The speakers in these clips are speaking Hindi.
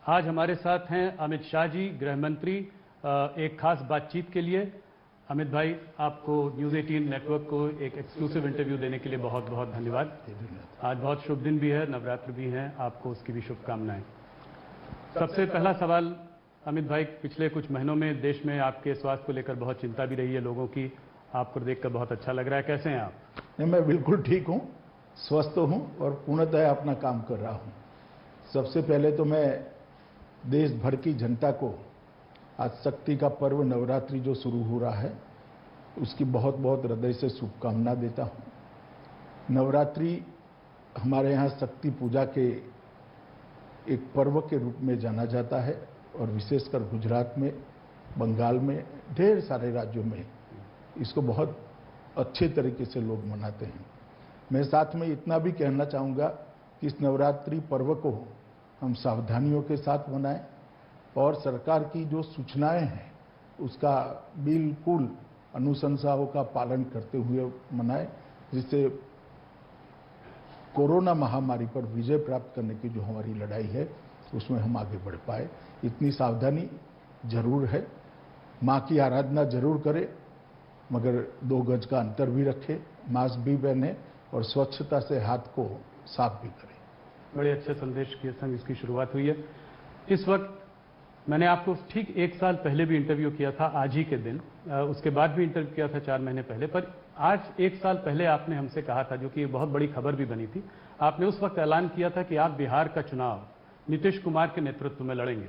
आज हमारे साथ हैं अमित शाह जी, गृह मंत्री, एक खास बातचीत के लिए। अमित भाई, आपको न्यूज़ 18 नेटवर्क को एक एक्सक्लूसिव इंटरव्यू देने के लिए बहुत बहुत धन्यवाद। आज बहुत शुभ दिन भी है, नवरात्र भी हैं, आपको उसकी भी शुभकामनाएं। सबसे पहला सवाल अमित भाई, पिछले कुछ महीनों में देश में आपके स्वास्थ्य को लेकर बहुत चिंता भी रही है लोगों की। आपको देखकर बहुत अच्छा लग रहा है, कैसे हैं आप? नहीं, मैं बिल्कुल ठीक हूँ, स्वस्थ हूँ और पूर्णतः अपना काम कर रहा हूँ। सबसे पहले तो मैं देश भर की जनता को आज शक्ति का पर्व नवरात्रि जो शुरू हो रहा है उसकी बहुत बहुत हृदय से शुभकामना देता हूँ। नवरात्रि हमारे यहाँ शक्ति पूजा के एक पर्व के रूप में जाना जाता है और विशेषकर गुजरात में, बंगाल में, ढेर सारे राज्यों में इसको बहुत अच्छे तरीके से लोग मनाते हैं। मैं साथ में इतना भी कहना चाहूँगा कि इस नवरात्रि पर्व को हम सावधानियों के साथ मनाएं और सरकार की जो सूचनाएं हैं उसका बिल्कुल अनुशंसाओं का पालन करते हुए मनाएं, जिससे कोरोना महामारी पर विजय प्राप्त करने की जो हमारी लड़ाई है उसमें हम आगे बढ़ पाए। इतनी सावधानी जरूर है। माँ की आराधना जरूर करें, मगर 2 गज का अंतर भी रखें, मास्क भी पहने और स्वच्छता से हाथ को साफ भी करें। बड़े अच्छे संदेश के संग इसकी शुरुआत हुई है। इस वक्त मैंने आपको ठीक 1 साल पहले भी इंटरव्यू किया था, आज ही के दिन। उसके बाद भी इंटरव्यू किया था 4 महीने पहले। पर आज 1 साल पहले आपने हमसे कहा था, जो कि एक बहुत बड़ी खबर भी बनी थी, आपने उस वक्त ऐलान किया था कि आप बिहार का चुनाव नीतीश कुमार के नेतृत्व में लड़ेंगे।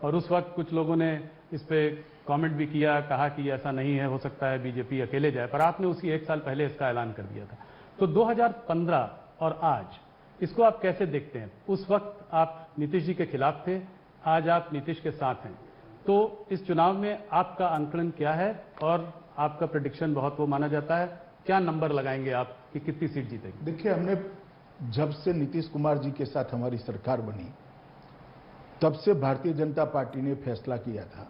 और उस वक्त कुछ लोगों ने इस पे कमेंट भी किया, कहा कि ऐसा नहीं है, हो सकता है बीजेपी अकेले जाए। पर आपने उसी 1 साल पहले इसका ऐलान कर दिया था। तो 2015 और आज इसको आप कैसे देखते हैं? उस वक्त आप नीतीश जी के खिलाफ थे, आज आप नीतीश के साथ हैं। तो इस चुनाव में आपका आंकलन क्या है और आपका प्रेडिक्शन बहुत वो माना जाता है, क्या नंबर लगाएंगे आप कि कितनी सीट जीतेगी? देखिए, हमने जब से नीतीश कुमार जी के साथ हमारी सरकार बनी तब से भारतीय जनता पार्टी ने फैसला किया था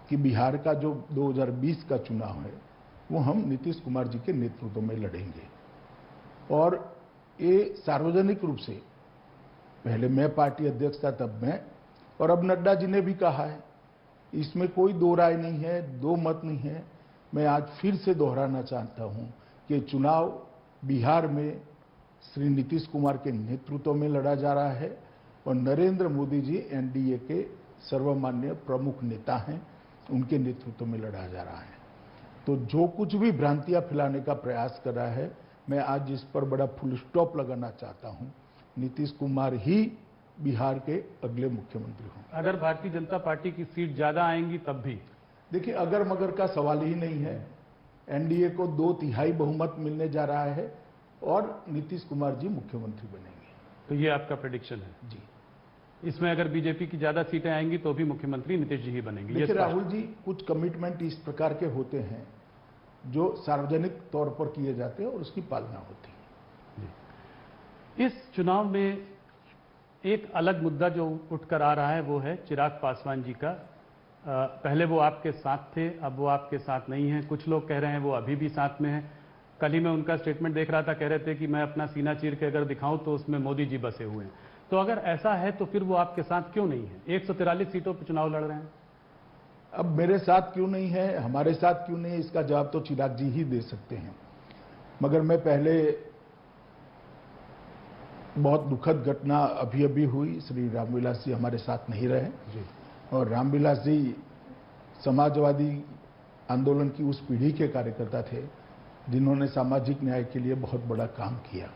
कि बिहार का जो 2020 का चुनाव है वो हम नीतीश कुमार जी के नेतृत्व में लड़ेंगे। और ये सार्वजनिक रूप से, पहले मैं पार्टी अध्यक्ष था तब मैं, और अब नड्डा जी ने भी कहा है, इसमें कोई 2 राय नहीं है, 2 मत नहीं है। मैं आज फिर से दोहराना चाहता हूं कि चुनाव बिहार में श्री नीतीश कुमार के नेतृत्व में लड़ा जा रहा है और नरेंद्र मोदी जी एनडीए के सर्वमान्य प्रमुख नेता हैं, उनके नेतृत्व में लड़ा जा रहा है। तो जो कुछ भी भ्रांतियां फैलाने का प्रयास कर रहा है, मैं आज इस पर बड़ा फुल स्टॉप लगाना चाहता हूं। नीतीश कुमार ही बिहार के अगले मुख्यमंत्री हों। अगर भारतीय जनता पार्टी की सीट ज्यादा आएंगी तब भी? देखिए, अगर मगर का सवाल ही नहीं है। एनडीए को 2/3 बहुमत मिलने जा रहा है और नीतीश कुमार जी मुख्यमंत्री बनेंगे। तो ये आपका प्रेडिक्शन है? जी। इसमें अगर बीजेपी की ज्यादा सीटें आएंगी तो भी मुख्यमंत्री नीतीश जी ही बनेंगे? देखिए राहुल जी, कुछ कमिटमेंट इस प्रकार के होते हैं जो सार्वजनिक तौर पर किए जाते हैं और उसकी पालना होती है। इस चुनाव में एक अलग मुद्दा जो उठकर आ रहा है वो है चिराग पासवान जी का। पहले वो आपके साथ थे, अब वो आपके साथ नहीं है। कुछ लोग कह रहे हैं वो अभी भी साथ में है। कल ही मैं उनका स्टेटमेंट देख रहा था, कह रहे थे कि मैं अपना सीना चीर के अगर दिखाऊं तो उसमें मोदी जी बसे हुए हैं। तो अगर ऐसा है तो फिर वो आपके साथ क्यों नहीं है? 143 सीटों पर चुनाव लड़ रहे हैं। अब मेरे साथ क्यों नहीं है, हमारे साथ क्यों नहीं है, इसका जवाब तो चिराग जी ही दे सकते हैं। मगर मैं पहले, बहुत दुखद घटना अभी अभी हुई, श्री रामविलास जी हमारे साथ नहीं रहे जी। और रामविलास जी समाजवादी आंदोलन की उस पीढ़ी के कार्यकर्ता थे जिन्होंने सामाजिक न्याय के लिए बहुत बड़ा काम किया।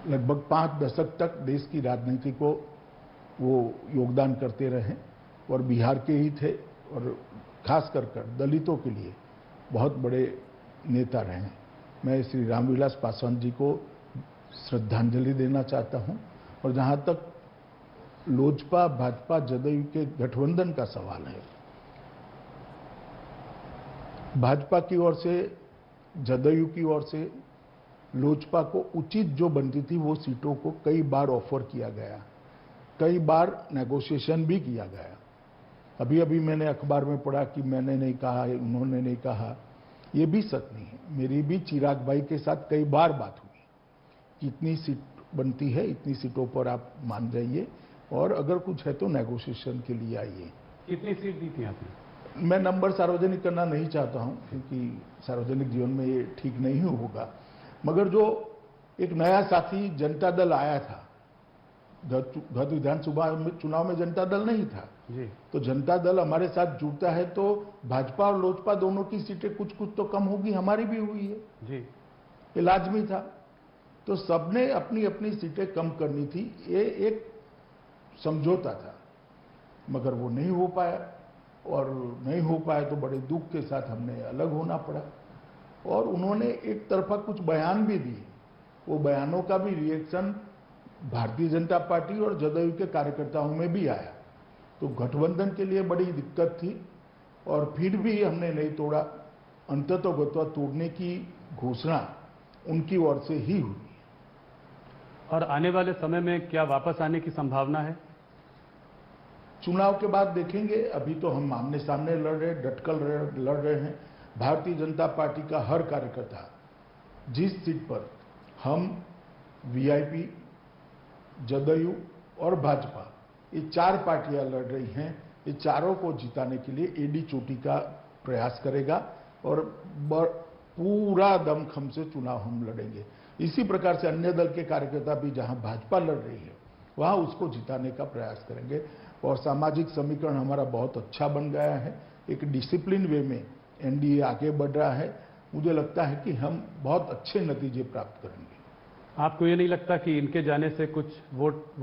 लगभग 5 दशक तक देश की राजनीति को वो योगदान करते रहे और बिहार के ही थे और खास कर दलितों के लिए बहुत बड़े नेता रहे। मैं श्री रामविलास पासवान जी को श्रद्धांजलि देना चाहता हूं। और जहां तक लोजपा भाजपा जदयू के गठबंधन का सवाल है, भाजपा की ओर से, जदयू की ओर से लोजपा को उचित जो बनती थी वो सीटों को कई बार ऑफर किया गया, कई बार नेगोशिएशन भी किया गया। अभी अभी मैंने अखबार में पढ़ा कि मैंने नहीं कहा, उन्होंने नहीं कहा, ये भी सच नहीं है। मेरी भी चिराग भाई के साथ कई बार बात हुई कि इतनी सीट बनती है, इतनी सीटों पर आप मान जाइए और अगर कुछ है तो नेगोशिएशन के लिए आइए। कितनी सीट दी थी आपने? मैं नंबर सार्वजनिक करना नहीं चाहता हूं क्योंकि सार्वजनिक जीवन में ये ठीक नहीं होगा, मगर जो एक नया साथी जनता दल आया था, गत विधानसभा चुनाव में जनता दल नहीं था जी। तो जनता दल हमारे साथ जुड़ता है तो भाजपा और लोजपा दोनों की सीटें कुछ कुछ तो कम होगी, हमारी भी हुई है जी। ये लाजमी था। तो सबने अपनी अपनी सीटें कम करनी थी, ये एक समझौता था, मगर वो नहीं हो पाया और नहीं हो पाया तो बड़े दुख के साथ हमने अलग होना पड़ा। और उन्होंने एक तरफा कुछ बयान भी दिए, वो बयानों का भी रिएक्शन भारतीय जनता पार्टी और जदयू के कार्यकर्ताओं में भी आया, तो गठबंधन के लिए बड़ी दिक्कत थी और फिर भी हमने नहीं तोड़ा। अंततोगत्वा तोड़ने की घोषणा उनकी ओर से ही हुई। और आने वाले समय में क्या वापस आने की संभावना है? चुनाव के बाद देखेंगे, अभी तो हम आमने सामने लड़ रहे, डटकर लड़ रहे हैं। भारतीय जनता पार्टी का हर कार्यकर्ता जिस सीट पर हम वीआईपी, जदयू और भाजपा ये चार पार्टियां लड़ रही हैं, ये चारों को जिताने के लिए एडी चोटी का प्रयास करेगा और पूरा दमखम से चुनाव हम लड़ेंगे। इसी प्रकार से अन्य दल के कार्यकर्ता भी जहां भाजपा लड़ रही है वहां उसको जिताने का प्रयास करेंगे। और सामाजिक समीकरण हमारा बहुत अच्छा बन गया है, एक डिसिप्लिन वे में एनडीए आगे बढ़ रहा है। मुझे लगता है कि हम बहुत अच्छे नतीजे प्राप्त करेंगे। आपको ये नहीं लगता कि इनके जाने से कुछ वोट